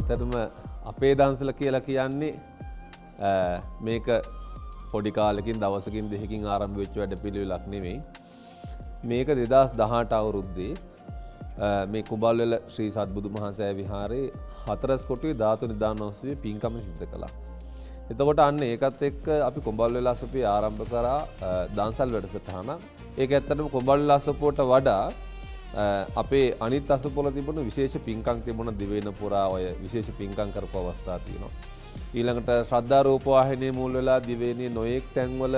ඇතරම අපේ දන්සල කියලා කියන්නේ මේක පොඩි කාලෙකින් දවසකින් දෙකකින් ආරම්භ වෙච්ච වැඩ පිළිවෙලක් නෙමෙයි. මේක 2018 අවුරුද්දේ මේ කුඹල්වල ශ්‍රී සත්බුදු මහසෑය විහාරයේ හතරස් කොටුවේ ධාතු නිදානෝත්සවයේ පින්කම සිද්ධ කළා. එතකොට අන්න ඒකත් එක්ක අපි කුඹල්වල අසපුවේ ආරම්භ කරා දන්සල් වැඩසටහන. ඒක ඇත්තටම කුඹල්වල අසපුවට වඩා අපේ අනිත් අසපොල තිබුණ විශේෂ පින්කම් තිබුණ දිවයින පුරා ඔය විශේෂ පින්කම් කරපු අවස්ථා තියෙනවා. ඊළඟට ශ්‍රද්ධා රූප වාහිනියේ මුල් වෙලා දිවයිනේ නොයෙක් තැන්වල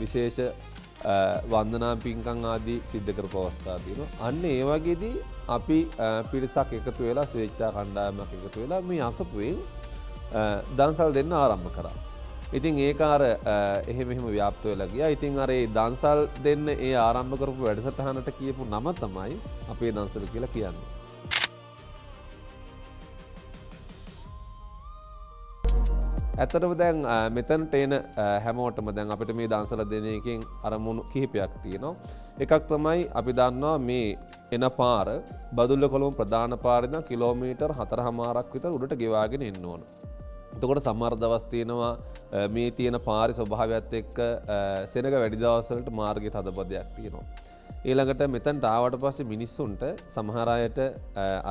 විශේෂ වන්දනා පින්කම් ආදී සිද්ධ කරපු අවස්ථා තියෙනවා. අන්න ඒ වගේදී අපි පිරිසක් එකතු වෙලා ස්වේච්ඡා කණ්ඩායමක් එකතු වෙලා මේ අසපුවෙන් දන්සල් දෙන්න ආරම්භ කරා. ඉතින් ඒක අර එහෙම ව්‍යාප්ත වෙලා ගියා. ඉතින් අර ඒ දන්සල් දෙන්න ඒ ආරම්භ කරපු වැඩසටහනට කියපු නම තමයි අපේ දන්සල කියලා කියන්නේ. ඇත්තටම දැන් මෙතනට එන හැමෝටම දැන් අපිට මේ දන්සල දෙන එකෙන් අරමුණු කිහිපයක් තියෙනවා. එකක් තමයි අපි දන්නවා මේ එන පාර බදුල්ල කොළඹ ප්‍රධාන පාරේ ඉඳන් කිලෝමීටර් 4.5ක් විතර උඩට ගෙවාගෙන එන්න ඕන. එතකොට සමහර දවස් තියෙනවා මේ තියෙන පාරේ ස්වභාවයත් එක්ක සෙනග වැඩි දවස්වලට මාර්ගයේ තදබදයක් තියෙනවා. ඊළඟට මෙතනට ආවට පස්සේ මිනිස්සුන්ට සමහර අයට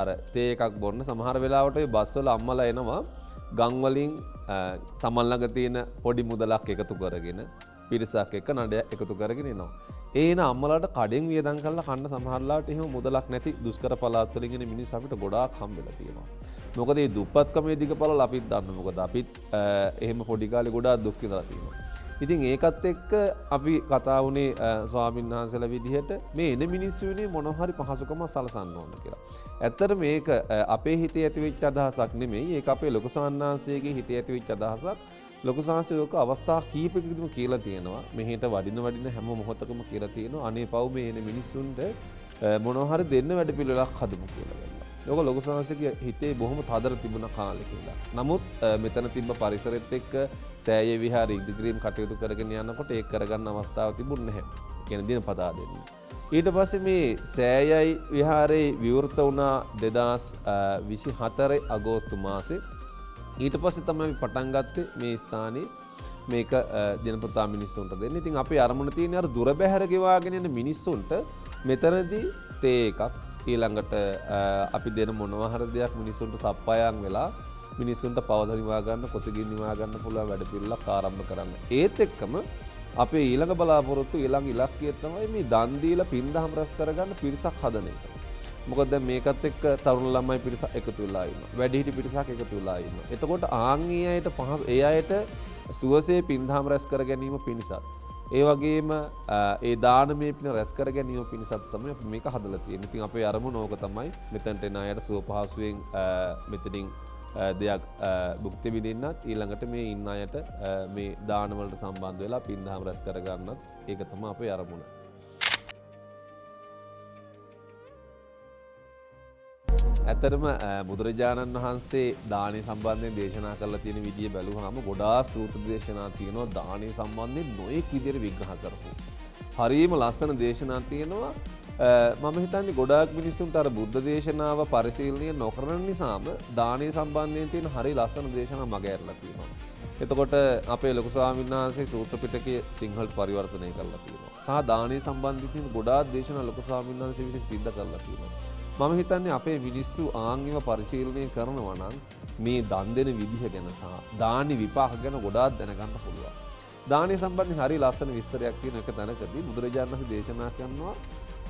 අර තේ එකක් බොන්න සමහර වෙලාවට ඔය බස් වල අම්මලා එනවා ගම් වලින් තමන් ළඟ තියෙන පොඩි මුදලක් එකතු කරගෙන පිරිසක් එක්ක නඩයක් එකතු කරගෙන එනවා. ඒන අම්මලාට කඩෙන් වියදම් කරලා කන්න සමහරලාට එහෙම මුදලක් නැති දුෂ්කර පළාත් වලින් එන මිනිස්සු අපිට ගොඩාක් හම්බෙලා තියෙනවා. මොකද මේ දුප්පත්කමේ දිගපළල අපිත් දන්න. මොකද අපිත් එහෙම පොඩි කාලේ ගොඩාක් දුක් විඳලා තියෙනවා. ඉතින් ඒකත් එක්ක අපි කතා වුණේ ස්වාමීන් වහන්සේලා විදිහට මේ එන මිනිස්සු වෙනේ මොන හරි පහසුකම සලසන්න ඕන කියලා. ඇත්තට මේක අපේ හිතේ ඇතිවෙච්ච අදහසක් නෙමෙයි. ඒක අපේ ලොකු සාන්නාංශයේ හිතේ ඇතිවෙච්ච අදහසක්. ලොකු සාංශයක අවස්ථා කීපයකදීම කියලා තියෙනවා. මෙහෙට වඩින හැම මොහොතකම කියලා තියෙනවා. අනේ පව් මේ එන මිනිස්සුන්ට මොනවා හරි දෙන්න වැඩ පිළිවෙලක් හදමු කියලා. ඒක ලොකු සාංශයේ හිතේ බොහොම තදර තිබුණ කාලේ කියලා. නමුත් මෙතන තිබ්බ පරිසරෙත් එක්ක සෑයේ විහාරයේ ඉදිකිරීම කටයුතු කරගෙන යනකොට ඒක කරගන්න අවස්ථාවක් තිබුණ නැහැ. කියන දිනපතා දෙන්නේ. ඊට පස්සේ මේ සෑයයි විහාරේ විවෘත වුණා 2024 අගෝස්තු මාසේ. ඊට පස්සේ තමයි පටන් ගත්තේ මේ ස්ථානයේ මේක දිනපතා මිනිස්සුන්ට දෙන්න. ඉතින් අපේ අරමුණ තියෙන්නේ අර දුර බැහැර ගෙවාගෙන යන මිනිස්සුන්ට මෙතනදී තේ එකක් ඊළඟට අපි දෙන මොනවා හරි දෙයක් මිනිස්සුන්ට සප්පායම් වෙලා මිනිස්සුන්ට පවස නිවා ගන්න, කොසගින් නිවා ගන්න පුළුවන් වැඩ පිළිවෙලක් ආරම්භ කරන්න. ඒත් එක්කම අපේ ඊළඟ බලාපොරොත්තු ඊළඟ ඉලක්කය තමයි මේ දන් දීලා පින්දහම් රැස් කරගන්න පිරිසක් හදන එක. මොකද දැන් මේකත් එක්ක තරුණ ළමයි පිරිසක් එකතු වෙලා ඉන්නවා. වැඩිහිටි පිරිසක් එකතු වෙලා ඉන්නවා. එතකොට ආන් ඒ අයට සුවසේ පින්දහම් රැස් කර ගැනීම පිණිසත් ඒ වගේම ඒ දානමය පින රැස් කර ගැනීම පිණිසත් තමයි අපි මේක හදලා තියෙන්නේ. ඉතින් අපේ අරමුණ ඕක තමයි මෙතනට එන අයට සුව පහසුවෙන් මෙතනින් දෙයක් භුක්ති විඳින්නත් ඊළඟට මේ ඉන්න අයට මේ දාන වලට සම්බන්ධ වෙලා පින්දහම් රැස් කර ගන්නත් ඒක තමයි අපේ අරමුණ. ඇතරම බුදුරජාණන් වහන්සේ දානය සම්බන්ධයෙන් දේශනා කරලා තියෙන විදිය බැලුවහම ගොඩාක් සූත්‍ර දේශනා තියෙනවා දානය සම්බන්ධයෙන් නොයෙක් විදියට විග්‍රහ කරපු. හරියම ලස්සන දේශනා තියෙනවා. මම හිතන්නේ ගොඩාක් මිනිස්සුන්ට අර බුද්ධ දේශනාව පරිශීලනය නොකරන නිසාම දානය සම්බන්ධයෙන් තියෙන හරිය ලස්සන දේශනා මග ඇරලා තියෙනවා. එතකොට අපේ ලොකු ස්වාමීන් වහන්සේ සූත්‍ර පිටකයේ සිංහලට පරිවර්තනය කරලා තියෙනවා. සහ දානය සම්බන්ධයෙන් තියෙන ගොඩාක් දේශනා ලොකු ස්වාමීන් වහන්සේ විසින් සිද්ධ කරලා තියෙනවා. මම හිතන්නේ අපේ මිනිස්සු ආන්ගිම පරිශීලනය කරනවා නම් මේ දන් දෙන විදිහ ගැන සහ දානි විපාක ගැන ගොඩාක් දැනගන්න පුළුවන්. දානය සම්බන්ධයෙන් හරිය ලස්සන විස්තරයක් තියෙන එක තැනකදී බුදුරජාණන් වහන්සේ දේශනා කරනවා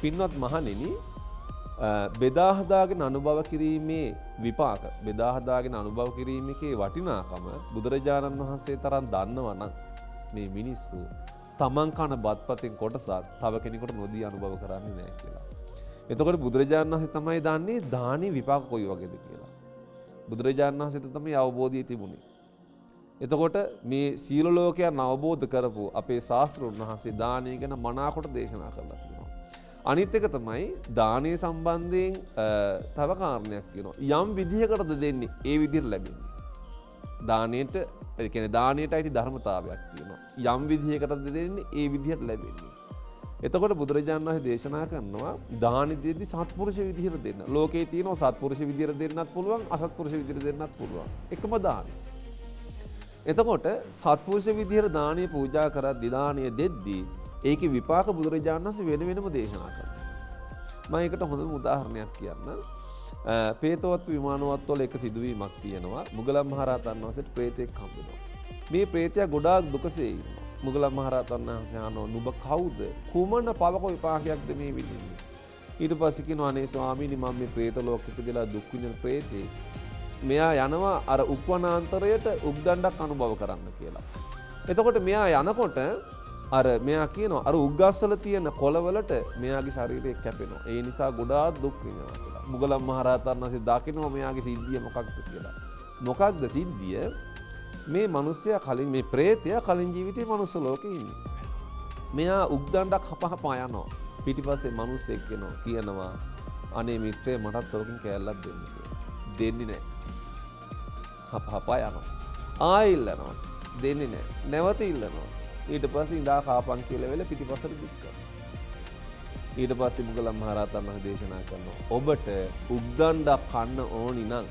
පින්වත් මහණෙනි බෙදා හදාගෙන අනුභව කිරීමේ විපාක බෙදා හදාගෙන අනුභව කිරීමේ වටිනාකම බුදුරජාණන් වහන්සේ තරම් දන්නවා නම් මේ මිනිස්සු තමන් කන බත්පතෙන් කොටසක් තව කෙනෙකුට නොදී අනුභව කරන්නේ නැහැ කියලා. එතකොට බුදුරජාණන් වහන්සේ තමයි දන්නේ දානි විපාක කොයි වගේද කියලා. බුදුරජාණන් වහන්සේට තමයි අවබෝධය තිබුණේ. එතකොට මේ සීල ලෝකයන් අවබෝධ කරපු අපේ ශාස්ත්‍රඥ වහන්සේ දානය ගැන මනාකොට දේශනා කරලා තියෙනවා. අනිත් එක තමයි දානය සම්බන්ධයෙන් තව කාරණයක් තියෙනවා. යම් විදිහකටද දෙන්නේ ඒ විදිහට ලැබෙන්නේ. දානයට ඒ කියන්නේ දානයට අයිති ධර්මතාවයක් තියෙනවා. යම් විදිහකටද දෙන්නේ ඒ විදිහට ලැබෙන්නේ. එතකොට බුදුරජාණන් වහන්සේ දේශනා කරනවා දානි දෙද්දි සත්පුරුෂ විදිහට දෙන්න. ලෝකේ තියෙනවා සත්පුරුෂ විදිහට දෙන්නත් පුළුවන් අසත්පුරුෂ විදිහට දෙන්නත් පුළුවන්. එකම දානි. එතකොට සත්පුරුෂ විදිහට දානීය පූජා කරද්දී දානීය දෙද්දී ඒකේ විපාක බුදුරජාණන් වහන්සේ වෙන වෙනම දේශනා කරනවා. මම ඒකට හොඳම උදාහරණයක් කියන්න. පේතවත් විමානවත් වල එක සිදුවීමක් තියෙනවා. මුගලන් මහරහතන් වහන්සේට ප්‍රේතෙක් හම්බ වෙනවා. මේ ප්‍රේතයා ගොඩාක් දුකසේ ඉන්නවා. මුගලන් මහරහතන් වහන්සේ අහනවා නුඹ කවුද? කුමන පවක විපාකයක්ද මේ විඳින්නේ? ඊට පස්සේ කියනවා අනේ ස්වාමීනි මම මේ ප්‍රේත ලෝකෙට ගිහලා දුක් විඳින ප්‍රේතෙක්. මෙයා යනවා අර උපවනාන්තරයට උග්දණ්ඩක් අනුභව කරන්න කියලා. එතකොට මෙයා යනකොට අර මෙයා කියනවා අර උග්ගස්වල තියෙන කොළවලට මෙයාගේ ශරීරය කැපෙනවා. ඒ නිසා ගොඩාක් දුක් විඳිනවා කියලා. මුගලන් මහරහතන් වහන්සේ දකිනවා මෙයාගේ සිද්ධිය මොකක්ද කියලා. මොකක්ද සිද්ධිය? මේ මිනිස්සයා කලින් මේ ප්‍රේතයා කලින් ජීවිතේ මනුස්ස ලෝකේ ඉන්නේ. මෙයා උග්දණ්ඩක් හපහපා යනවා. පිටිපස්සේ මිනිස්සෙක් කියනවා අනේ මිත්‍රේ මටත් ඔකින් කෑල්ලක් දෙන්න කියලා. දෙන්නේ නැහැ. හපහපා යනවා. ආයෙ ඉල්ලනවා. දෙන්නේ නැහැ. නැවත ඉල්ලනවා. ඊට පස්සේ ඉඳා කාපන් කියලා වෙල පිටිපස්සට දික් කරනවා. ඊට පස්සේ මුගලන් මහරහතන් වහන්සේ දේශනා කරනවා ඔබට උග්දණ්ඩක් කන්න ඕනි නම්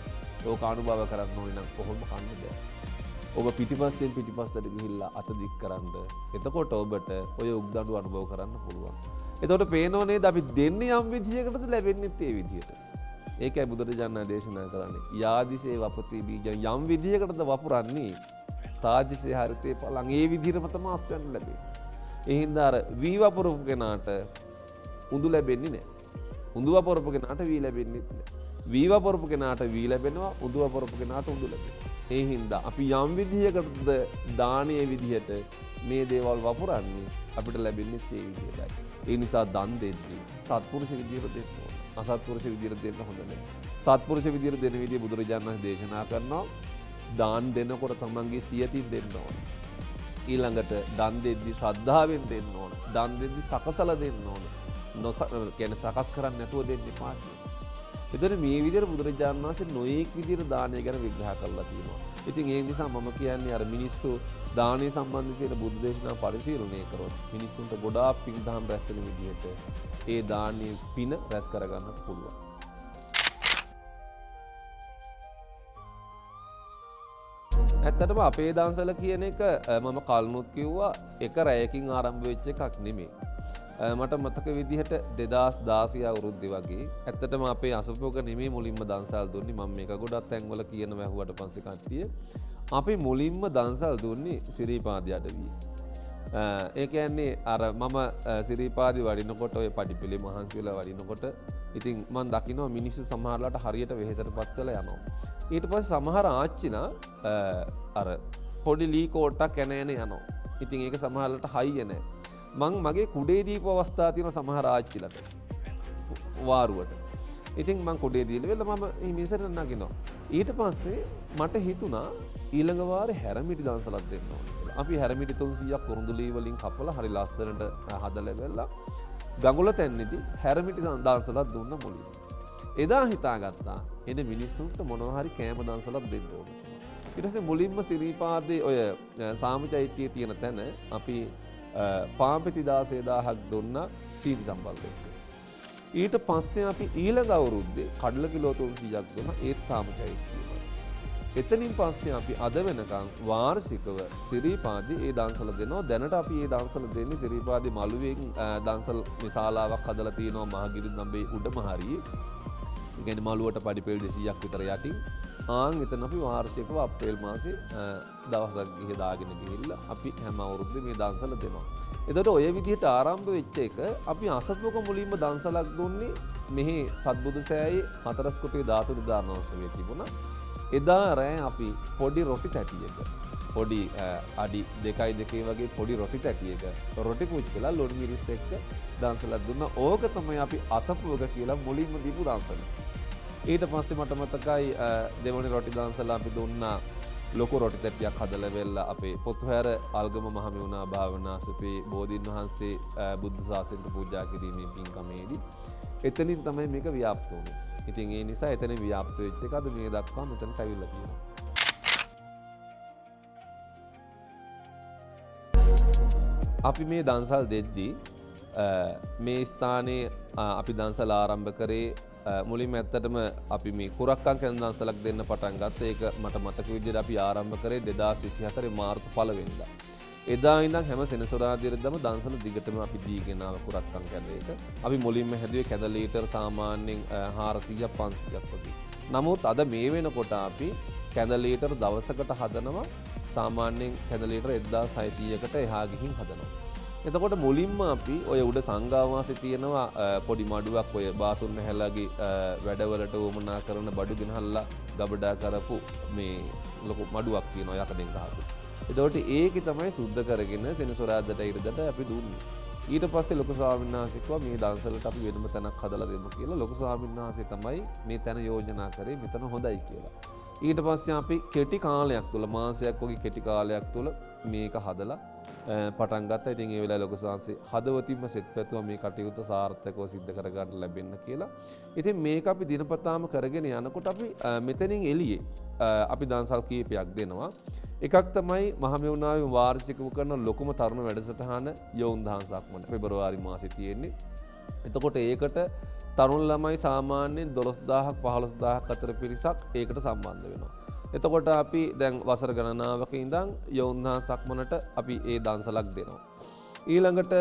ඕක අනුභව කරන්න ඕනි නම් කොහොම කන්න බෑ. ඔබ පිටිපස්සෙන් පිටිපස්සට ගිහිල්ලා අත දික් කරන්න. එතකොට ඔබට ඔය උග්දණ්ඩු අනුභව කරන්න පුළුවන්. එතකොට පේනව නේද අපි දෙන්නේ යම් විදියකටද ලැබෙන්නේ ඒ විදියට. ඒකයි බුදුරජාණන් දේශනා කරන්නේ. යාදිසේ වපති බීජ යම් විදියකටද වපුරන්නේ තාදිසේ හරිතේ පලං ඒ විදිහටම තමයි අස්වැන්න ලැබෙන්නේ. ඒ හින්දා අර වී වපුරපු කෙනාට උඳු ලැබෙන්නේ නැහැ. උඳු වපුරපු කෙනාට වී ලැබෙන්නේ නැහැ. වී වපුරපු කෙනාට වී ලැබෙනවා උඳු වපුරපු කෙනාට උඳු ලැබෙනවා. ඒ හින්දා අපි යම් විදිහකටද දානීය විදිහට මේ දේවල් වපුරන්නේ අපිට ලැබෙන්නේ ඒ විදිහටයි. ඒ නිසා දන් දෙන්නේ සත්පුරුෂ විදිහට දෙන්න ඕන. අසත්පුරුෂ විදිහට දෙන්න හොඳ නැහැ. සත්පුරුෂ විදිහට දෙන විදිහ බුදුරජාණන් වහන්සේ දේශනා කරනවා දාන් දෙනකොට තමන්ගේ සියතින් දෙන්න ඕන. ඊළඟට දන් දෙද්දි ශ්‍රද්ධාවෙන් දෙන්න ඕන. දන් දෙද්දි සකසලා දෙන්න ඕන. කියන්නේ සකස් කරන්නේ නැතුව දෙන්න එපා කියලා. එතන මේ විදිහට බුදුරජාණන් වහන්සේ නොයේක් විදිහට දානය ගැන විග්‍රහ කරලා තියෙනවා. ඉතින් ඒ නිසා මම කියන්නේ අර මිනිස්සු දානය සම්බන්ධ තියෙන බුද්ධ දේශනා පරිශීලනය කරොත් මිනිස්සුන්ට ගොඩාක් පින් දහම් රැස් වෙන විදිහට ඒ දානීය පින රැස් කරගන්නත් පුළුවන්. ඇත්තටම අපේ දන්සල කියන එක මම කල්නුත් කිව්වා එක රැයකින් ආරම්භ වෙච්ච එකක් නෙමෙයි. මට මතක විදිහට 2016 අවුරුද්දේ වගේ ඇත්තටම අපේ අසපුවක නෙමෙයි මුලින්ම දන්සල් දුන්නේ. මම මේක ගොඩක් තැන්වල කියනවා ඇහුවට පස්සේ කට්ටිය. අපි මුලින්ම දන්සල් දුන්නේ සිරිපාදේ අඩවියේ. ඒ කියන්නේ අර මම සිරිපාදේ වඩිනකොට ඔය පඩිපෙළේ මහන්සියලා වඩිනකොට ඉතින් මම දකිනවා මිනිස්සු සමහරලාට හරියට වෙහෙසටපත් වෙලා යනවා. ඊට පස්සේ සමහර ආච්චිනා අර පොඩි ලී කෝට්ටක් කැන යනවා. ඉතින් ඒක සමහරලාට හයිය නැහැ. මං මගේ කුඩේ දීපු අවස්ථා තියෙන සමහර ආච්චිලට වාරුවට. ඉතින් මං කුඩේ දීලා වෙල මම හිමිසට නගිනවා. ඊට පස්සේ මට හිතුණා ඊළඟ වාරේ හැරමිටි දන්සලක් දෙන්න ඕනේ කියලා. අපි හැරමිටි 300ක් කුරුඳුලී වලින් කපලා හරි ලස්සනට හදලා වෙලා ගඟුල තැන්නේදී හැරමිටි දන්සලක් දුන්න මුලින්. එදා හිතාගත්තා එන මිනිස්සුන්ට මොනවා හරි කෑම දන්සලක් දෙන්න ඕන. ඊට පස්සේ මුලින්ම සිරිපාදේ ඔය සාමචෛත්‍යයේ තියෙන තැන අපි පාම්පෙති 16000ක් දුන්නා සීනි සම්බන්ධයෙන්. ඊට පස්සේ අපි ඊළඟ අවුරුද්දේ කඩල කිලෝ 300ක් දුන්නා ඒත් සාමචෛත්‍යයම. එතනින් පස්සේ අපි අද වෙනකන් වාර්ෂිකව සිරිපාදේ ඒ දන්සල දෙනවා. දැනට අපි ඒ දන්සල දෙන්නේ සිරිපාදේ මළුවෙන් දන්සල් විශාලාවක් හදලා තියෙනවා මහගිරි නම්බේ උඩම හරියේ. ඒ කියන්නේ මළුවට පඩිපෙළ 200ක් විතර යටින්. එතන අපි වාර්ෂිකව අප්‍රේල් මාසේ දවසක් ගිහ දාගෙන ගිහිල්ලා අපි හැම අවුරුද්දේ මේ දන්සල දෙනවා. එතකොට ඔය විදිහට ආරම්භ වෙච්ච එක අපි අසත්වක මුලින්ම දන්සලක් දුන්නේ මෙහි සත්බුදු සෑයේ හතරස් කොටුවේ ධාතු නිදානෝත්සවයේ තිබුණා. එදා රෑ අපි පොඩි රොටි තැටියක පොඩි අඩි 2.2 වගේ පොඩි රොටි තැටියක රොටි පුච්චලා ලොඩු මිරිස් එක්ක දන්සලක් දුන්නා. ඕක තමයි අපි අසපුවක කියලා මුලින්ම දීපු දන්සල. ඊට පස්සේ මට මතකයි දෙවනි රොටි දන්සල අපි දුන්නා ලොකු රොටි තැටියක් හදලා වෙල්ලා අපේ පොතුහැර අල්ගම මහමෙවුනා භාවනාසුපේ බෝධීන් වහන්සේ බුද්ධ ශාසනයට පූජා කිරීමේ පින්කමේදී එතනින් තමයි මේක ව්‍යාප්ත වුනේ. ඉතින් ඒ නිසා එතන ව්‍යාප්ත වෙච්ච එක අද මේ දක්වා මෙතනට ඇවිල්ලා තියෙනවා. අපි මේ දන්සල් දෙද්දී මේ ස්ථානයේ අපි දන්සල් ආරම්භ කරේ මුලින්ම ඇත්තටම අපි මේ කුරක්කන් කැඳ දන්සලක් දෙන්න පටන් ගත්තා. ඒක මට මතක විදිහට අපි ආරම්භ කරේ 2024 මාර්තු 1 වෙනිදා. එදා ඉඳන් හැම සෙනසුරාදාදම දන්සල දිගටම අපි දීගෙන ආව කුරක්කන් කැඳ එක. අපි මුලින්ම හැදුවේ කැඳ ලීටර් සාමාන්‍යයෙන් 400ක් 500ක් වගේ. නමුත් අද මේ වෙනකොට අපි කැඳ ලීටර් දවසකට හදනවා සාමාන්‍යයෙන් කැඳ ලීටර් 1600කට එහා ගිහින් හදනවා. එතකොට මුලින්ම අපි ඔය උඩ සංගාවාසි තියෙනවා පොඩි මඩුවක් ඔය බාසුන් හැලගේ වැඩවලට වමනා කරන බඩු ගෙනහල්ලා ගබඩා කරපු මේ ලොකු මඩුවක් තියෙනවා යකඩෙන් ගහපු. එතකොට ඒකේ තමයි සුද්ධ කරගෙන සෙනසුරාදාට ඉරදට අපි දුන්නේ. ඊට පස්සේ ලොකු ස්වාමීන් වහන්සේ කිව්වා මේ දන්සලට අපි වෙනම තැනක් හදලා දෙමු කියලා. ලොකු ස්වාමීන් වහන්සේ තමයි මේ තැන යෝජනා කරේ මෙතන හොඳයි කියලා. ඊට පස්සේ අපි කෙටි කාලයක් තුල මාසයක් වගේ කෙටි කාලයක් තුල මේක හදලා පටන් ගත්තා. ඉතින් ඒ වෙලාවේ ලොකු සංසි හදවතින්ම සෙත් පැතුවා මේ කටයුත්ත සාර්ථකව සිද්ධ කරගන්න ලැබෙන්න කියලා. ඉතින් මේක අපි දිනපතාම කරගෙන යනකොට අපි මෙතනින් එළියේ අපි දන්සල් කීපයක් දෙනවා. එකක් තමයි මහමෙවුනාවේ වාර්ෂිකව කරන ලොකුම තරුණ වැඩසටහන යොවුන් දහසක් මත පෙබරවාරි මාසේ තියෙන්නේ. එතකොට ඒකට තරුණ ළමයි සාමාන්‍යයෙන් 12000ක් 15000ක් අතර පිරිසක් ඒකට සම්බන්ධ වෙනවා. එතකොට අපි දැන් වසර ගණනාවක ඉඳන් යොවුන් දහසක් මනට අපි ඒ දන්සලක් දෙනවා. ඊළඟට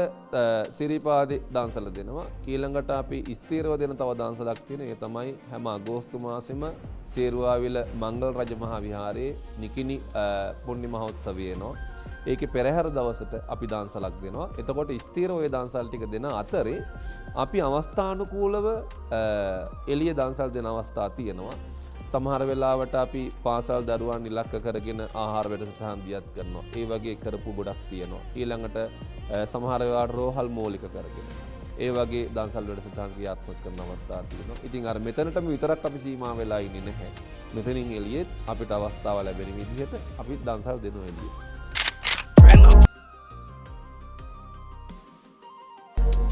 සිරිපාදේ දන්සල දෙනවා. ඊළඟට අපි ස්ථීරව දෙන තව දන්සලක් තියෙන. ඒ තමයි හැම අගෝස්තු මාසෙම සේරුවාවිල මංගල රජ මහා විහාරයේ නිකිණි පුණ්‍ය මහෝත්සවය එනවා. ඒකේ පෙරහැර දවසට අපි දන්සලක් දෙනවා. එතකොට ස්ථීර ඔය දන්සල් ටික දෙන අතරේ අපි අවස්ථානුකූලව එළිය දන්සල් දෙන අවස්ථා තියෙනවා. සමහර වෙලාවට අපි පාසල් දරුවන් ඉලක්ක කරගෙන ආහාර වැඩසටහන් දියත් කරනවා. ඒ වගේ කරපු ගොඩක් තියෙනවා. ඊළඟට සමහර වෙලාවට රෝහල් මූලික කරගෙන ඒ වගේ දන්සල් වැඩසටහන් ක්‍රියාත්මක කරන අවස්ථා තියෙනවා. ඉතින් අර මෙතනටම විතරක් අපි සීමා වෙලා ඉන්නේ නැහැ. මෙතනින් එළියෙත් අපිට අවස්ථාව ලැබෙන විදිහට අපි දන්සල් දෙනවා එළියේ.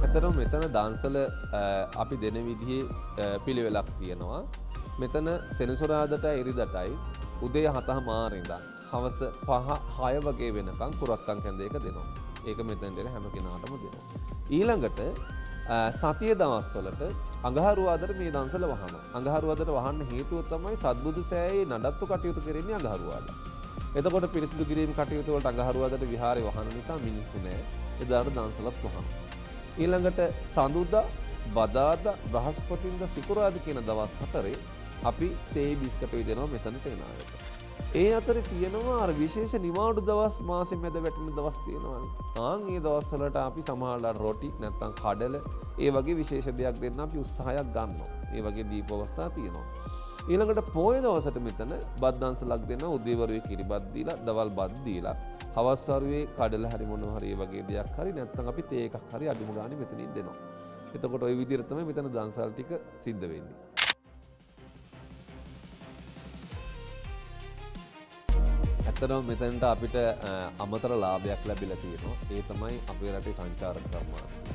ඇත්තටම මෙතන දන්සල අපි දෙන විදිහේ පිළිවෙලක් තියෙනවා. මෙතන සෙනසුරාදාට ඉරිදටයි උදේ 7:00 ඉඳන් හවස 5-6 වගේ වෙනකන් කුරක්කන් කැඳ එක දෙනවා. ඒක මෙතෙන්ට එන හැම කෙනාටම දෙනවා. ඊළඟට සතිය දවස්වලට අඟහරුවාදට මේ දන්සල වහනවා. අඟහරුවාදට වහන්න හේතුව තමයි සත්බුදු සෑයේ නඩත්තු කටයුතු කරන්නේ අඟහරුවාදා. එතකොට පිරිසිදු කිරීම කටයුතු වලට අඟහරුවාදට විහාරේ වහන නිසා මිනිස්සු නෑ. එදාට දන්සලත් වහනවා. ඊළඟට සඳුදා, බදාදා, බ්‍රහස්පතින්දා, සිකුරාදා කියන දවස් 4 අපි තේ බිස්කට් දෙනවා මෙතනට එන අයට. ඒ අතරේ තියෙනවා අර විශේෂ නිවාඩු දවස් මාසෙ මැද වැටෙන දවස් තියෙනවානේ. ඒ දවස් වලට අපි සමහරවල් රොටි නැත්නම් කඩල ඒ වගේ විශේෂ දෙයක් දෙන්න අපි උත්සාහයක් ගන්නවා. ඒ වගේ දීප අවස්ථා තියෙනවා. ඊළඟට පොය දවසට මෙතන බත් දන්සලක් දෙනවා. උදේවරුේ කිරිබත් දීලා, දවල් බත් දීලා, හවස් වරුවේ කඩල හරි මොනවා හරි ඒ වගේ දෙයක් හරි නැත්නම් අපි තේ එකක් හරි අඩුම ගානේ මෙතනින් දෙනවා. එතකොට ওই විදිහට තමයි මෙතන දන්සල් ටික සිද්ධ වෙන්නේ. ඇත්තටම මෙතනට අපිට අමතර ලාභයක් ලැබිලා තියෙනවා. ඒ තමයි අපේ රටේ සංචාරක කර්මාන්තය.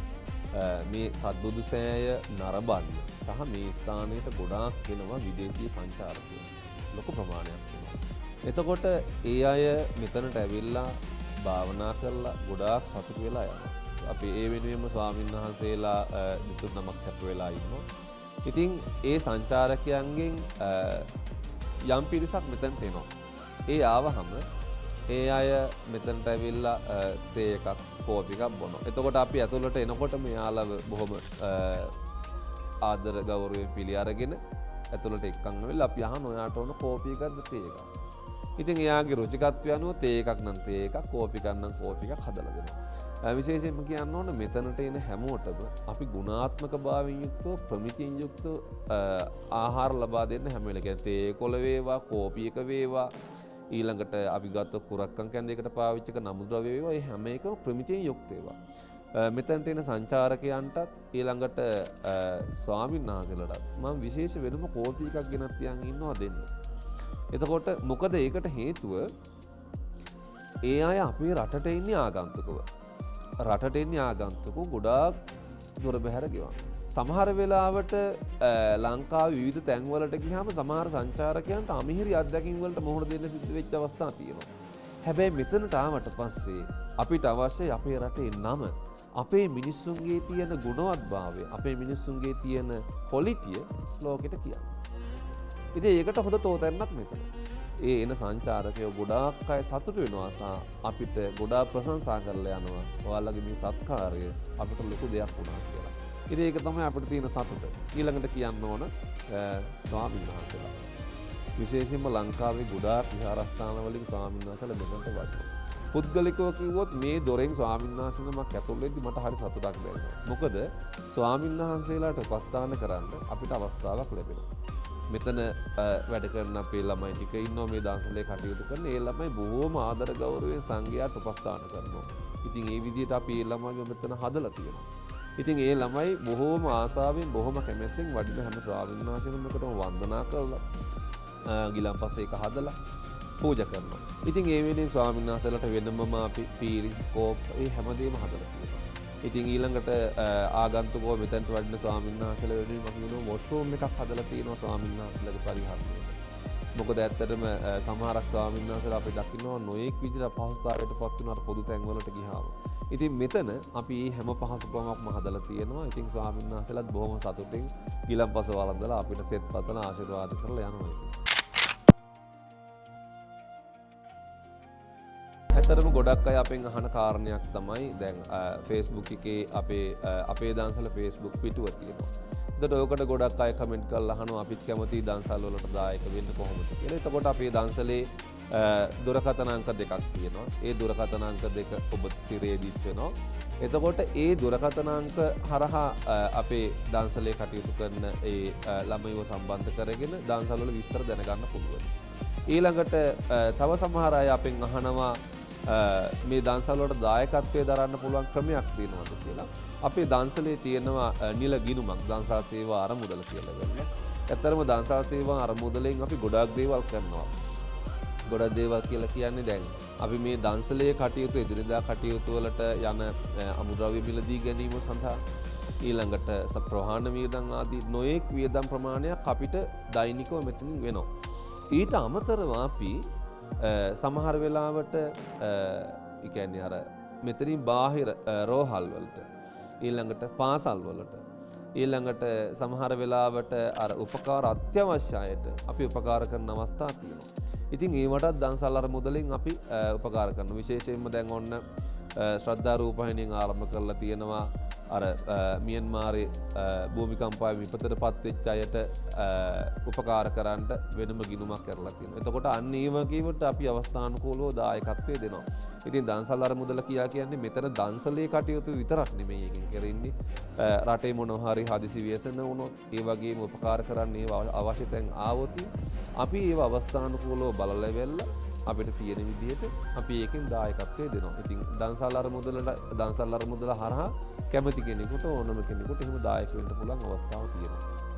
මේ සත්බුදු සෑය නරඹන්න සහ සහ මේ ස්ථානයට ගොඩාක් වෙනවා විදේශීය සංචාරකයෝ. ලොකු ප්‍රමාණයක් වෙනවා. එතකොට ඒ අය මෙතනට ඇවිල්ලා භාවනා කරලා ගොඩාක් සතුටු වෙලා යනවා. අපි ඒ වෙනුවෙන්ම ස්වාමීන් වහන්සේලා නිතර නමක් කැප වෙලා ඉන්නවා. ඉතින් ඒ සංචාරකයන්ගෙන් යම් පිරිසක් මෙතනට එනවා. ඒ ආවහම ඒ අය මෙතනට ඇවිල්ලා තේ එකක් කෝපි එකක් බොනවා. එතකොට අපි ඇතුළට එනකොට මෙයාලව බොහොම ආදර ගෞරවයෙන් පිළි අරගෙන ඇතුළට එක්කන් වෙලා අපි අහන ඔයාට ඕන කෝපි එකක්ද තේ එකක්. ඉතින් එයාගේ රුචිකත්වය අනුව තේ එකක් නම් තේ එකක්, කෝපි එකක් නම් කෝපි එකක් හදලා දෙනවා. විශේෂයෙන්ම කියන්න ඕන මෙතනට එන හැමෝටම අපි ගුණාත්මක භාවයෙන් යුක්තව ප්‍රමිතියෙන් යුක්තව ආහාර ලබා දෙන්න හැම වෙලේම කියන්නේ තේ කොළ වේවා, කෝපි එක වේවා, ඊළඟට අපි ගත්ත කුරක්කන් කැන්දේකට පාවිච්චි කරන අමුද්‍රව්‍ය වේවා, මේ හැම එකම ප්‍රමිතියෙන් යුක්ත ඒවා. මෙතනට එන සංචාරකයන්ටත් ඊළඟට ස්වාමීන් වහන්සේලාට මම විශේෂ වෙනම කෝපි එකක් ගෙනත් තියන් ඉන්නවා දෙන්න. එතකොට මොකද ඒකට හේතුව ඒ අය අපේ රටට එන්නේ ආගන්තුකව. රටට එන්නේ ආගන්තුකව ගොඩාක් දුර බැහැර ගෙවන්න. සමහර වෙලාවට ලංකාවේ විවිධ තැන්වලට ගියාම සමහර සංචාරකයන්ට අමිහිරි අත්දැකීම් වලට මුහුණ දෙන්න සිද්ධ වෙච්ච අවස්ථා තියෙනවා. හැබැයි මෙතනට ආවට පස්සේ අපිට අවශ්‍යයි අපේ රටේ නම, අපේ මිනිස්සුන්ගේ තියෙන ගුණවත්භාවය, අපේ මිනිස්සුන්ගේ තියෙන ක්වොලිටිය ලෝකෙට කියන්න. ඉතින් ඒකට හොඳ තෝතැන්නක් මෙතන. ඒ එන සංචාරකයෝ ගොඩාක් අය සතුටු වෙනවා සහ අපිට ගොඩාක් ප්‍රශංසා කරලා යනවා. ඔයාලගේ මේ සත්කාරය අපිට ලොකු දෙයක් වුණා කියලා. ඉතින් ඒක තමයි අපිට තියෙන සතුට. ඊළඟට කියන්න ඕන ස්වාමීන් වහන්සේලා. විශේෂයෙන්ම ලංකාවේ ගොඩාක් විහාරස්ථානවලින් ස්වාමීන් වහන්සේලා මෙතනට වඩිනවා. පුද්ගලිකව කිව්වොත් මේ දොරෙන් ස්වාමීන් වහන්සේ නමක් ඇතුල් වෙද්දි මට හරි සතුටක් දැනෙනවා. මොකද ස්වාමීන් වහන්සේලාට උපස්ථාන කරන්න අපිට අවස්ථාවක් ලැබෙනවා. මෙතන වැඩ කරන අපේ ළමයි ටික ඉන්නවා මේ දන්සලේ කටයුතු කරන. ඒ ළමයි බොහොම ආදර ගෞරවයෙන් සංඝයාට උපස්ථාන කරනවා. ඉතින් ඒ විදිහට අපි ඒ ළමයිව මෙතන හදලා තියෙනවා. ඉතින් ඒ ළමයි බොහොම ආසාවෙන් බොහොම කැමැත්තෙන් වඩින හැම ස්වාමීන් වහන්සේනමකටම වන්දනා කරලා ගිලන්පස එක හදලා පූජා කරනවා. ඉතින් ඒ වෙලෙන් ස්වාමීන් වහන්සේලාට වෙනමම අපි පීරිස් කෝප් ඒ හැමදේම හදලා තියෙනවා. ඉතින් ඊළඟට ආගන්තුකව මෙතනට වඩින ස්වාමීන් වහන්සේලා වෙනුවෙන් අපි වෙනම වොෂ්රූම් එකක් හදලා තියෙනවා ස්වාමීන් වහන්සේලාගේ පරිහරණයට. මොකද ඇත්තටම සමහරක් ස්වාමීන් වහන්සේලා අපි දකින්නවා නොඑක් විදිහට අපහසුතාවයට පත් වෙනාට පොදු තැන් වලට ගියාම. ඉතින් මෙතන අපි මේ හැම පහසුකමක්ම හදලා තියෙනවා. ඉතින් ස්වාමීන් වහන්සේලාත් බොහොම සතුටින් ගිලන්පස වළඳලා අපිට සෙත් පතන ආශිර්වාද කරලා යනවා. ඇතරම ගොඩක් අය අපෙන් අහන කාරණයක් තමයි දැන් Facebook එකේ අපේ දන්සල Facebook පිටුව තියෙනවා. එතකොට ඔයකට ගොඩක් අය කමෙන්ට් කරලා අහනවා අපිත් කැමති දන්සල් වලට දායක වෙන්න කොහොමද කියලා. එතකොට අපේ දන්සලේ දුරකථන අංක දෙකක් තියෙනවා. ඒ දුරකථන අංක දෙක ඔබ තිරේ දිස් වෙනවා. එතකොට ඒ දුරකථන අංක හරහා අපේ දන්සලේ කටයුතු කරන ඒ ළමයිව සම්බන්ධ කරගෙන දන්සල් වල විස්තර දැනගන්න පුළුවන්. ඊළඟට තව සමහර අය අපෙන් අහනවා මේ දන්සල් වලට දායකත්වයේ දරන්න පුළුවන් ක්‍රමයක් තියෙනවද කියලා. අපේ දන්සලේ තියෙනවා නිල ගිණුමක් දන්සා සේවා අරමුදල කියලා ගන්න. ඇත්තරම දන්සා සේවා අරමුදලෙන් අපි ගොඩක් දේවල් කරනවා. ගොඩක් දේවල් කියලා කියන්නේ දැන් අපි මේ දන්සලේ කටයුතු එදිනෙදා කටයුතු වලට යන අමුද්‍රව්‍ය මිලදී ගැනීම සඳහා ඊළඟට ප්‍රවාහන වියදම් ආදී නොයෙක් වියදම් ප්‍රමාණයක් අපිට දෛනිකව මෙතනින් වෙනවා. ඊට අමතරව අපි සමහර වෙලාවට ඒ කියන්නේ අර මෙතනින් බාහිර රෝහල් වලට ඊළඟට පාසල් වලට ඊළඟට සමහර වෙලාවට අර උපකාර අත්‍යවශ්‍ය අයට අපි උපකාර කරන අවස්ථා තියෙනවා. ඉතින් ඒවටත් දන්සල් අරමුදලෙන් අපි උපකාර කරනවා. විශේෂයෙන්ම දැන් ඔන්න ශ්‍රද්ධා රූපවාහිනියෙන් ආරම්භ කරලා තියෙනවා අර මියන්මාරේ භූමිකම්පාවේ විපතට පත් වෙච්ච අයට උපකාර කරන්න වෙනම ගිණුමක් කරලා තියෙනවා. එතකොට අන්න ඒ වගේවට අපි අවස්ථානුකූලව දායකත්වය දෙනවා. ඉතින් දන්සල් අරමුදල කියන්නේ මෙතන දන්සලේ කටයුතු විතරක් නෙමෙයි එකකින් කරන්නේ. රටේ මොනවා හරි හදිසි ව්‍යසන වුණොත් ඒ වගේම උපකාර කරන්න ඒව අවශ්‍ය තැන් ආවොත් අපි ඒව අවස්ථානුකූලව බලලා වෙල්ලා අපිට තියෙන විදිහට අපි ඒකෙන් දායකත්වය දෙනවා. ඉතින් දන්සල් අරමුදල හරහා කැමති කෙනෙකුට ඕනම කෙනෙකුට එහෙම දායක වෙන්න පුළුවන් අවස්ථාවක් තියෙනවා.